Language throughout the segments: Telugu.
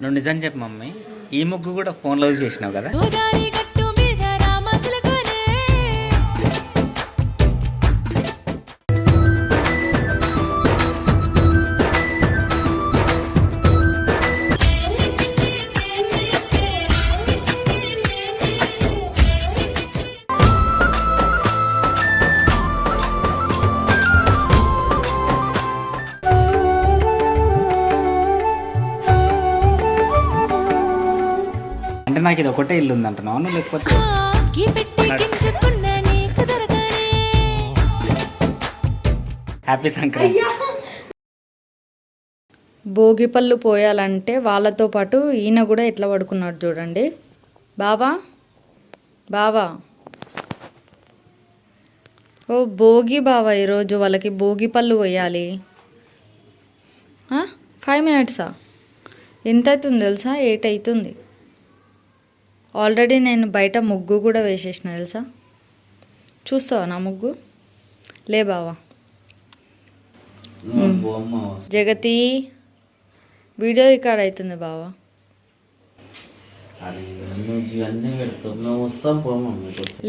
నువ్వు నిజం చెప్పు మమ్మీ, ఈ ముగ్గు కూడా ఫోన్లో చేసినావు కదా? అంటే నాకు ఇది ఒకటే ఇల్లు ఉంది అంటున్నావు, లేకపోతే హ్యాపీ సంక్రాంతి. భోగి పళ్ళు పోయాలంటే వాళ్ళతో పాటు ఈయన కూడా ఎట్లా పడుకున్నాడు చూడండి. బావా బావా, ఓ భోగి బావా, ఈరోజు వాళ్ళకి భోగి పళ్ళు పోయాలి. 5 minutesా? ఎంత అవుతుంది తెలుసా? 8 అవుతుంది. ఆల్రెడీ నేను బయట ముగ్గు కూడా వేసేసిన తెలుసా. చూస్తావా నా ముగ్గు? లే బావా. జగతి వీడియో రికార్డ్ అవుతుంది బావా.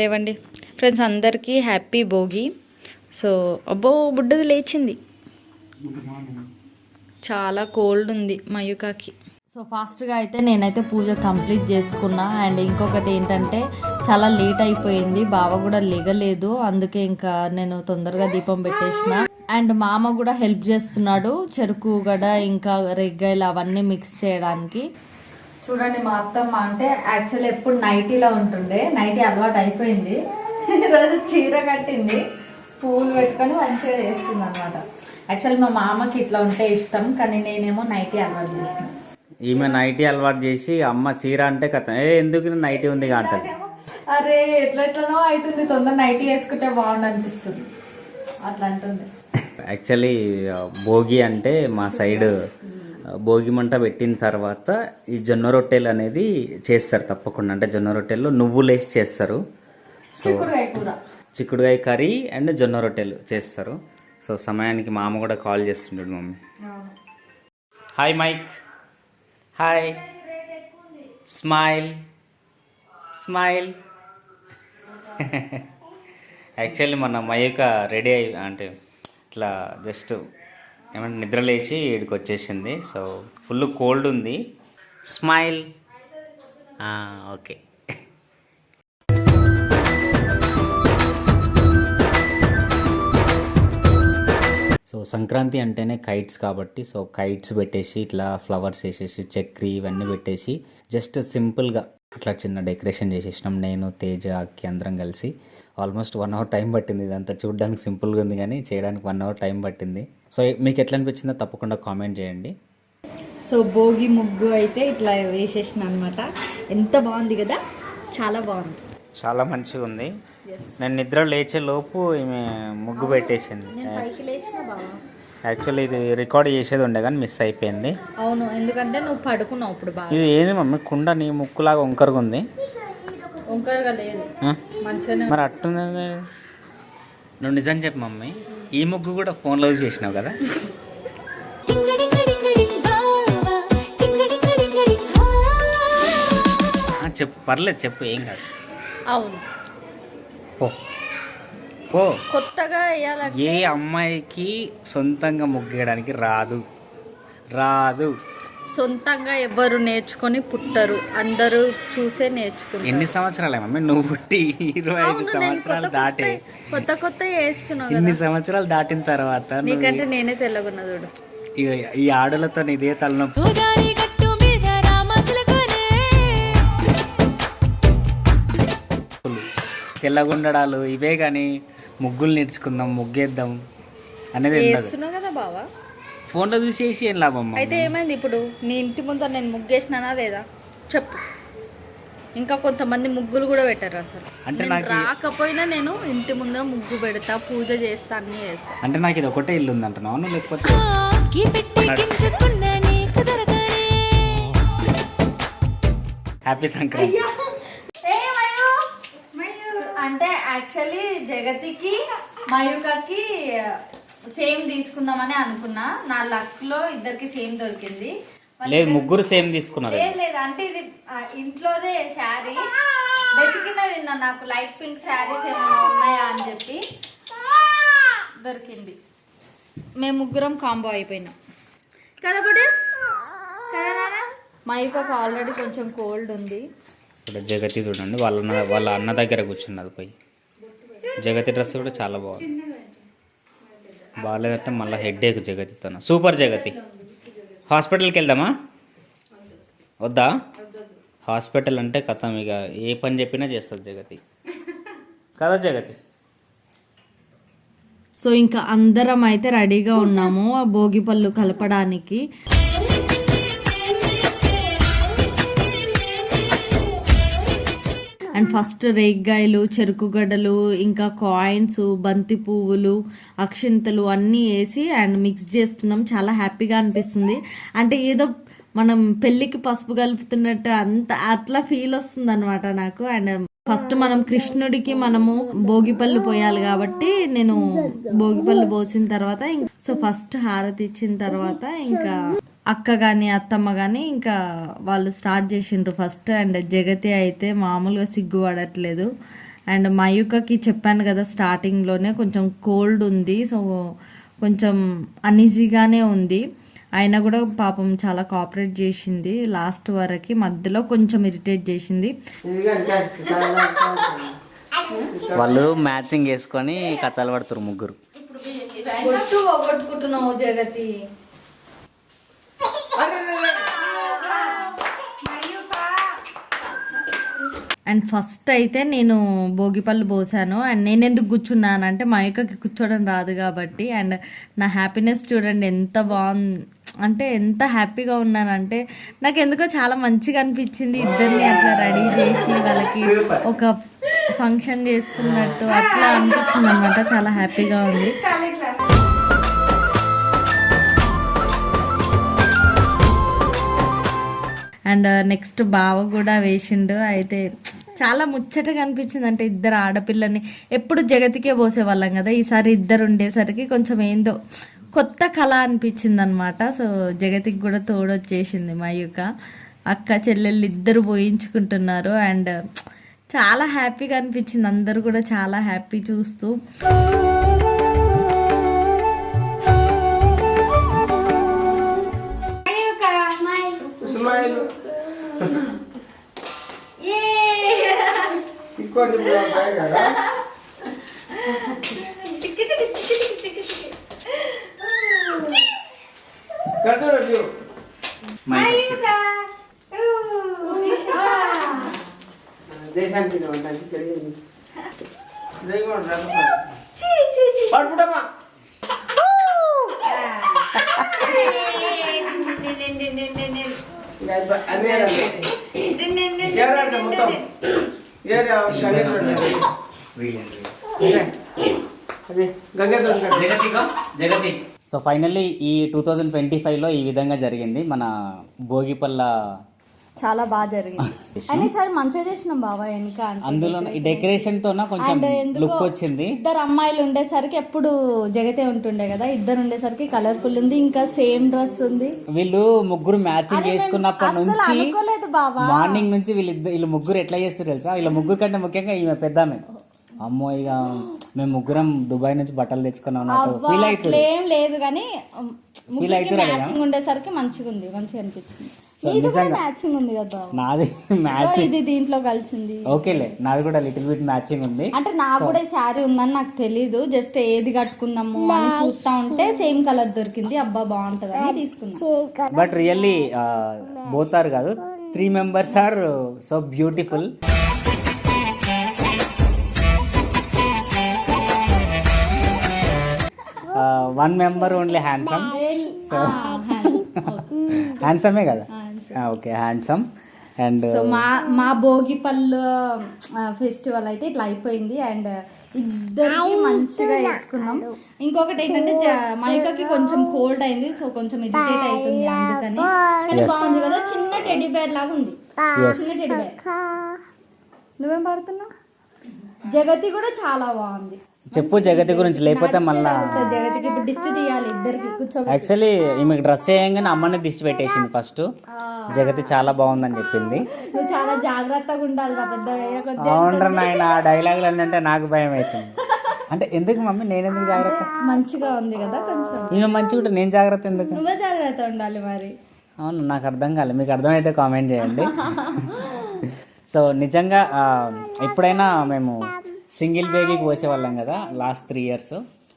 లేవండి ఫ్రెండ్స్, అందరికీ హ్యాపీ భోగి. సో అబ్బో బుడ్డది లేచింది, చాలా కోల్డ్ ఉంది మయూకాకి. సో ఫాస్ట్గా అయితే నేనైతే పూజ కంప్లీట్ చేసుకున్నా. అండ్ ఇంకొకటి ఏంటంటే చాలా లేట్ అయిపోయింది, బావ కూడా లేగలేదు, అందుకే ఇంకా నేను తొందరగా దీపం పెట్టేసిన. అండ్ మామ కూడా హెల్ప్ చేస్తున్నాడు, చెరుకు గడ ఇంకా రెగ్గాయలు అవన్నీ మిక్స్ చేయడానికి. చూడండి మా అత్తమ్మ అంటే యాక్చువల్లీ ఎప్పుడు నైటీలో ఉంటుండే, నైటీ అలవాటు అయిపోయింది. ఈరోజు చీర కట్టింది, పూలు పెట్టుకొని మంచిగా చేస్తుంది అనమాట. యాక్చువల్లీ మా మామకి ఇట్లా ఉంటే ఇష్టం, కానీ నేనేమో నైటీ అలవాటు చేసిన. ఈమె నైటీ అలవాటు చేసి అమ్మ చీర అంటే కథ ఎందుకు నైటీ ఉంది అంటది. అరే ఎట్లెట్లనో అవుతుంది, తొందర నైటీ వేసుకుంటే బాగుండు అనిపిస్తుంది, అట్లా అంటుంది. యాక్చువల్లీ భోగి అంటే మా సైడ్ భోగి మంట పెట్టిన తర్వాత ఈ జొన్న రొట్టెలు అనేది చేస్తారు తప్పకుండా. అంటే జొన్న రొట్టెల్లో నువ్వులు వేసి చేస్తారు. సో చిక్కుడుకాయ కర్రీ అండ్ జొన్న రొట్టెలు చేస్తారు. సో సమయానికి మా అమ్మ కూడా కాల్ చేస్తుంటాడు. Mummy hi Mike, hi, smile smile. Actually మన మయూక రెడీ అయి అంటే ఇట్లా జస్ట్ ఏమంటే నిద్ర లేచి ఇక్కడికి వచ్చేసింది. సో ఫుల్ కోల్డ్ ఉంది. స్మైల్. ఓకే. సో సంక్రాంతి అంటేనే కైట్స్ కాబట్టి, సో కైట్స్ పెట్టేసి ఇట్లా ఫ్లవర్స్ వేసేసి చక్రీ ఇవన్నీ పెట్టేసి జస్ట్ సింపుల్గా అట్లా చిన్న డెకరేషన్ చేసేసినాం. నేను తేజ అక్కి అందరం కలిసి ఆల్మోస్ట్ 1 hour టైం పట్టింది. ఇదంతా చూడడానికి సింపుల్గా ఉంది కానీ చేయడానికి 1 hour టైం పట్టింది. సో మీకు ఎట్లా అనిపించిందో తప్పకుండా కామెంట్ చేయండి. సో భోగి ముగ్గు అయితే ఇట్లా వేసేసిన అనమాట. ఎంత బాగుంది కదా, చాలా బాగుంది, చాలా మంచిగా ఉంది. నేను నిద్ర లేచే లోపు ఈమె ముగ్గు పెట్టేసింది. యాక్చువల్లీ ఇది రికార్డ్ చేసేది ఉండే కానీ మిస్ అయిపోయింది. అవును, ఎందుకంటే నువ్వు పడుకున్నావు ఇప్పుడు. ఇది ఏంది మమ్మీ, కుండ నీ ముక్కులాగా వంకరగా ఉంది. వంకరగా లేదు, మంచిగానే మరి అట్టుంది. నువ్వు నిజం చెప్పు మమ్మీ, ఈ ముగ్గు కూడా ఫోన్లో చేసినావు కదా? చెప్పు, పర్లేదు చెప్పు, ఏం కాదు. అవును, పో. కొత్తగా ఏ అమ్మాయికి సొంతంగా ముగ్గేయడానికి రాదు రాదు. సొంతంగా ఎవరు నేర్చుకొని పుట్టరు, అందరూ చూసే నేర్చుకుంటారు. ఎన్ని సంవత్సరాలే మమ్మీ నువ్వు పుట్టి? 25 సంవత్సరాలు దాటే కొత్త చేస్తున్నావు. ఇన్ని సంవత్సరాలు దాటిన తర్వాత నీకంటే నేనే తెల్లగున్నా చూడు. ఈ ఆడలతో ఇదే తలనొప్పి. తెల్లగుండడాలు ఇవే కానీ ముగ్గులు నేర్చుకుందాం, ముగ్గేద్దాం అనేది చేస్తున్నావు కదా బావా. ఫోన్లో చూసేసి ఏం లాభం? అయితే ఏమైంది ఇప్పుడు? నీ ఇంటి ముందర నేను ముగ్గేసినానా లేదా చెప్పు. ఇంకా కొంతమంది ముగ్గులు కూడా పెట్టారు అసలు. అంటే నాకు రాకపోయినా నేను ఇంటి ముందర ముగ్గు పెడతా, పూజ చేస్తా, అన్నీ చేస్తా. అంటే నాకు ఇది ఒకటే ఇల్లు ఉంది అంటున్నావు, లేకపోతే హ్యాపీ సంక్రాంతి. అంటే యాక్చువల్లీ జగతికి మయూకకి సేమ్ తీసుకుందామని అనుకున్నా. నా లక్లో ఇద్దరికి సేమ్ దొరికింది. లేదు ముగ్గురు సేమ్ తీసుకున్నారు. లేదు లేదు అంటే ఇది ఇంట్లోదే శారీ వెతికిన విన్నా, నాకు లైట్ పింక్ శారీస్ ఏమైనా ఉన్నాయా అని చెప్పి దొరికింది. మేము ముగ్గురం కాంబో అయిపోయినాం కదా బుడి కదా నాన్న. మా యొక్క ఆల్రెడీ కొంచెం కోల్డ్ ఉంది. ఇక్కడ జగతి చూడండి, వాళ్ళ అన్న దగ్గర కూర్చున్నది పోయి. జగతి డ్రెస్ కూడా చాలా బాగుంది. బాగాలేదంటే మళ్ళీ హెడ్ఏక్ జగతి తన. సూపర్ జగతి. హాస్పిటల్కి వెళ్దామా? వద్దా? హాస్పిటల్ అంటే కథం, ఇక ఏ పని చెప్పినా చేస్తుంది జగతి కదా జగతి. సో ఇంకా అందరం అయితే రెడీగా ఉన్నాము ఆ భోగి పళ్ళు కలపడానికి. అండ్ ఫస్ట్ రేగ్గాయలు, చెరుకు గడ్డలు, ఇంకా కాయిన్స్, బంతి పువ్వులు, అక్షింతలు అన్నీ వేసి అండ్ మిక్స్ చేస్తున్నాం. చాలా హ్యాపీగా అనిపిస్తుంది. అంటే ఏదో మనం పెళ్ళికి పసుపు కలుపుతున్నట్టు అంత అట్లా ఫీల్ వస్తుంది అనమాట నాకు. అండ్ ఫస్ట్ మనం కృష్ణుడికి మనము భోగిపళ్ళు పోయాలి కాబట్టి నేను భోగిపళ్ళు పోసిన తర్వాత సో ఫస్ట్ హారతి ఇచ్చిన తర్వాత ఇంకా అక్క కానీ అత్తమ్మ కానీ ఇంకా వాళ్ళు స్టార్ట్ చేసిండ్రు ఫస్ట్. అండ్ జగతి అయితే మామూలుగా సిగ్గుపడట్లేదు. అండ్ మయూకకి చెప్పాను కదా స్టార్టింగ్లోనే కొంచెం కోల్డ్ ఉంది, సో కొంచెం అన్ఈజీగానే ఉంది. అయినా కూడా పాపం చాలా కోఆపరేట్ చేసింది లాస్ట్ వరకు. మధ్యలో కొంచెం ఇరిటేట్ చేసింది. వాళ్ళు మ్యాచింగ్ వేసుకొని కథలు పడుతురు ముగ్గురు. కొట్టుకుంటున్నావు జగతి. అండ్ ఫస్ట్ అయితే నేను భోగిపళ్ళు పోసాను. అండ్ నేను ఎందుకు కూర్చున్నాను అంటే మా అక్కకి కూర్చోవడం రాదు కాబట్టి. అండ్ నా హ్యాపీనెస్ చూడండి ఎంత బాగుంది, అంటే ఎంత హ్యాపీగా ఉన్నానంటే నాకు ఎందుకో చాలా మంచిగా అనిపించింది. ఇద్దరిని అట్లా రెడీ చేసి వాళ్ళకి ఒక ఫంక్షన్ చేస్తున్నట్టు అట్లా అనిపించింది అనమాట. చాలా హ్యాపీగా ఉంది. అండ్ నెక్స్ట్ బావ కూడా వేసిండు. అయితే చాలా ముచ్చటగా అనిపించింది. అంటే ఇద్దరు ఆడపిల్లని ఎప్పుడు జగతికే పోసేవాళ్ళం కదా, ఈసారి ఇద్దరు ఉండేసరికి కొంచెం ఏందో కొత్త కళ అనిపించింది అనమాట. సో జగతికి కూడా తోడొచ్చేసింది మా యొక్క అక్క చెల్లెళ్ళు ఇద్దరు పోయించుకుంటున్నారు. అండ్ చాలా హ్యాపీగా అనిపించింది. అందరూ కూడా చాలా హ్యాపీ చూస్తూ. సో ఫైనల్లీ ఈ 2025లో ఈ విధంగా జరిగింది మన భోగిపల్ల. చాలా బాగా జరిగింది. అయినా సరే మంచిగా చేసినాం బాబా వెనక. అందులో ఈ డెకరేషన్ తో కొంచెం లుక్ వచ్చింది. ఇద్దరు అమ్మాయిలు ఉండేసరికి ఎప్పుడు జగతే ఉంటుండే కదా, ఇద్దరు ఉండేసరికి కలర్ఫుల్ ఉంది. ఇంకా సేమ్ డ్రెస్ ఉంది. వీళ్ళు ముగ్గురు మ్యాచింగ్ చేసుకున్నప్పటి నుంచి అనుకోలేదు బాబా, మార్నింగ్ నుంచి వీళ్ళు ముగ్గురు ఎట్లా చేస్తారు తెలుసా? వీళ్ళ ముగ్గురు కంటే ముఖ్యంగా ఈమె పెద్దామె. అమ్మో ఇక మేము ముగ్గురం దుబాయ్ నుంచి బట్టలు తెచ్చుకున్నాం ఫీల్ అవుతుంది. ఏం లేదు కానీ మ్యాచింగ్ ఉండేసరికి మంచిగా ఉంది, మంచిగా అనిపించింది. మ్యాచింగ్ ఉంది కదా నాది మ్యాచింగ్, ఇది దీంట్లో కలిసింది. ఓకేలే నాది కూడా లిటిల్ బిట్ మ్యాచింగ్ ఉంది. అంటే నాకు కూడా శారీ ఉందని నాకు తెలీదు, జస్ట్ ఏది కట్టుకుందాము అని చూస్తా ఉంటే సేమ్ కలర్ దొరికింది. అబ్బా బాగుంటది అని తీసుకున్నా. బట్ రియల్లీ బోత్ ఆర్ కాదు, 3 members are so beautiful. one member only handsome. So హ్యాండ్సమే కదా, ఓకే హ్యాండ్సమ్. అండ్ సో మా భోగిపళ్ళు ఫెస్టివల్ అయితే ఇట్లా అయిపోయింది. అండ్ ఇద్దరికి మంచిగా వేసుకున్నాం. ఇంకొకటి ఏంటంటే మైకకి కొంచెం కోల్డ్ అయింది, సో కొంచెం ఇరిటేట్ అవుతుంది అందుకని. కానీ బాగుంది కదా, చిన్న టెడ్డీ బేర్ లాగా ఉంది. చిన్న టెడ్డీ బేర్. నువ్వేం పాడుతున్నావు? జగతి కూడా చాలా బాగుంది. చెప్పు జగతి గురించి, లేకపోతే మళ్ళా జగతికి ఇప్పుడు దిష్టి తీయాలి ఇద్దరికి కూర్చో. యాక్చువల్లీ ఈమెకి డ్రెస్ వేయంగానే అమ్మని దిష్టి పెట్టేసింది ఫస్ట్. జగతి చాలా బాగుందని చెప్పింది. నువ్వు చాలా జాగ్రత్తగా ఉండాలి రా పెద్ద. అవునరా నాయన, ఆ డైలాగులు అంటే నాకు భయం అవుతుంది. అంటే ఎందుకు మమ్మీ, నేను ఎందుకు జాగ్రత్త? మంచిగా ఉంది కదా కొంచెం. ఈమె మంచిగా ఉంటే నేను జాగ్రత్త ఎందుకు? నువ్వే జాగ్రత్త ఉండాలి మరి. అవును, నాకు అర్థం కాలేదు. మీకు అర్థమైతే కామెంట్ చేయండి. సో నిజంగా ఎప్పుడైనా మేము సింగిల్ బేబీకి పోసేవాళ్ళం కదా లాస్ట్ 3 years.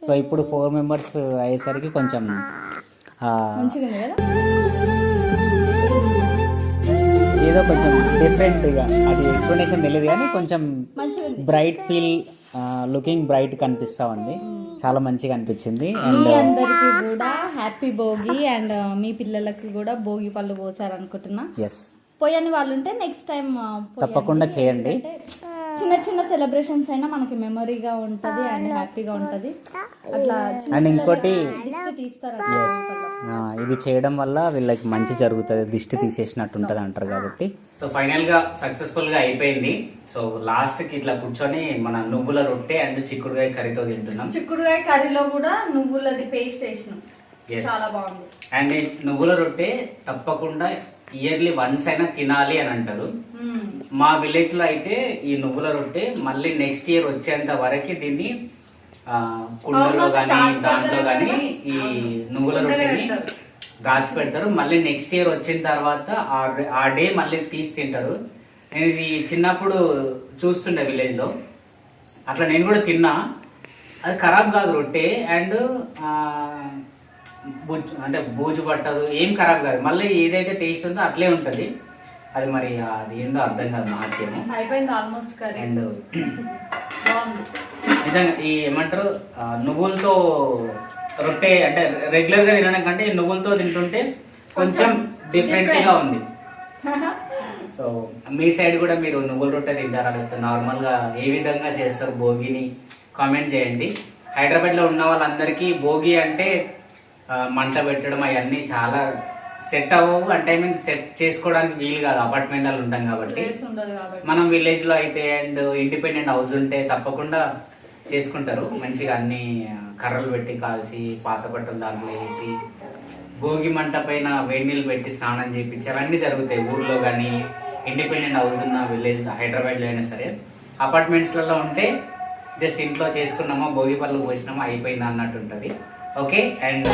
సో ఇప్పుడు 4 members అయ్యేసరికి కొంచెం మంచిగా ఉంది కదా, ఏదో కొంచెం డిఫరెంట్గా, అది ఎక్స్ప్లెనేషన్ తెలియదు కానీ కొంచెం బ్రైట్ ఫీల్, లుకింగ్ బ్రైట్ కనిపిస్తా ఉంది. చాలా మంచిగా అనిపించింది. మీ అందరికి కూడా హ్యాపీ భోగి. అండ్ మీ పిల్లలకి కూడా భోగి పళ్ళు పోసారనుకుంటున్నా. ఎస్, పోయని వాళ్ళు ఉంటే నెక్స్ట్ టైం తప్పకుండా చేయండి. చిన్న చిన్న సెలబ్రేషన్స్ అయినా మనకి మెమరీగా ఉంటది అండ్ హ్యాపీగా ఉంటది. అట్లా అండ్ ఇంకోటి, దిష్టి తీస్తారు. ఇది చేయడం వల్ల వీళ్ళకి మంచి జరుగుతుంది, దిష్టి తీసేసినట్టు ఉంటుంది అంటారు కాబట్టి. సో ఫైనల్ గా సక్సెస్ఫుల్ గా అయిపోయింది. సో లాస్ట్ కి ఇట్లా కూర్చొని మన నువ్వుల రొట్టె అండ్ చిక్కుడుకాయ కర్రీతో తింటున్నాం. చిక్కుడుకాయ కర్రీలో కూడా నువ్వులది పేస్ట్ వేసినాం, చాలా బాగుంది. అండ్ నువ్వుల రొట్టె తప్పకుండా ఇయర్లీ వన్స్ అయినా తినాలి అని అంటారు. మా విలేజ్ లో అయితే ఈ నువ్వుల రొట్టె మళ్ళీ నెక్స్ట్ ఇయర్ వచ్చేంత వరకు దీన్ని కుండలో గానీ దాంట్లో గానీ ఈ నువ్వుల రొట్టెని దాచి పెడతారు. మళ్ళీ నెక్స్ట్ ఇయర్ వచ్చిన తర్వాత ఆ డే మళ్ళీ తీసి తింటారు. నేను ఇది చిన్నప్పుడు చూస్తుండే విలేజ్ లో, అట్లా నేను కూడా తిన్నా. అది ఖరాబ్ కాదు రొట్టె, అండ్ అంటే బూజు పట్టదు, ఏం ఖరాబ్ కాదు. మళ్ళీ ఏదైతే టేస్ట్ ఉందో అట్లే ఉంటది. అది మరి అది ఏందో అర్థం కాదు నాకేమో. అయిపోయింది ఆల్మోస్ట్ కర్రీ. అండ్ నిజంగా ఈ ఏమంటారు, నువ్వులతో రొట్టె అంటే రెగ్యులర్ గా తినడం కంటే నువ్వులతో తింటుంటే కొంచెం డిఫరెంట్ గా ఉంది. సో మీ సైడ్ కూడా మీరు నువ్వుల రొట్టె తింటారా, లేకపోతే నార్మల్ గా ఏ విధంగా చేస్తారు భోగిని కామెంట్ చేయండి. హైదరాబాద్ లో ఉన్న వాళ్ళందరికీ భోగి అంటే మంట పెట్టడం అవన్నీ చాలా సెట్ అవ్వవు. అంటే సెట్ చేసుకోవడానికి వీలు కాదు, అపార్ట్మెంట్లో ఉంటాం కాబట్టి. మనం విలేజ్ లో అయితే అండ్ ఇండిపెండెంట్ హౌస్ ఉంటే తప్పకుండా చేసుకుంటారు. మంచిగా అన్ని కర్రలు పెట్టి కాల్చి పాత బట్టలు దాంట్లో వేసి భోగి మంట పైన వేడి నీళ్ళు పెట్టి స్నానం చేయించి అవన్నీ జరుగుతాయి ఊర్లో కానీ. ఇండిపెండెంట్ హౌస్ ఉన్న విలేజ్ హైదరాబాద్లో అయినా సరే. అపార్ట్మెంట్స్లలో ఉంటే జస్ట్ ఇంట్లో చేసుకున్నామా, భోగి పళ్ళు పోసినామా, అయిపోయిందా అన్నట్టు ఉంటుంది. Okay, and